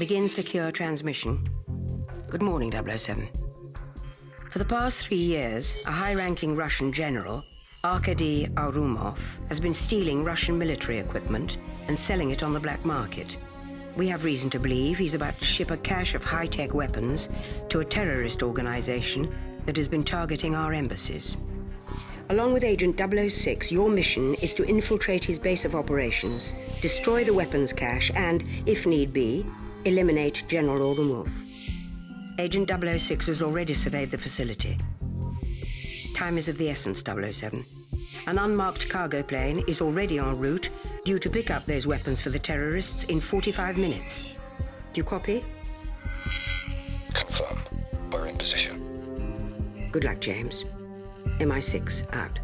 Begin secure transmission. Good morning, 007. For the past 3 years, a high-ranking Russian general, Arkady Arumov, has been stealing Russian military equipment and selling it on the black market. We have reason to believe he's about to ship a cache of high-tech weapons to a terrorist organization that has been targeting our embassies. Along with Agent 006, your mission is to infiltrate his base of operations, destroy the weapons cache, and, if need be, eliminate General Arumov. Agent 006 has already surveyed the facility. Time is of the essence, 007. An unmarked cargo plane is already en route, due to pick up those weapons for the terrorists in 45 minutes. Do you copy? Confirmed. We're in position. Good luck, James. MI6 out.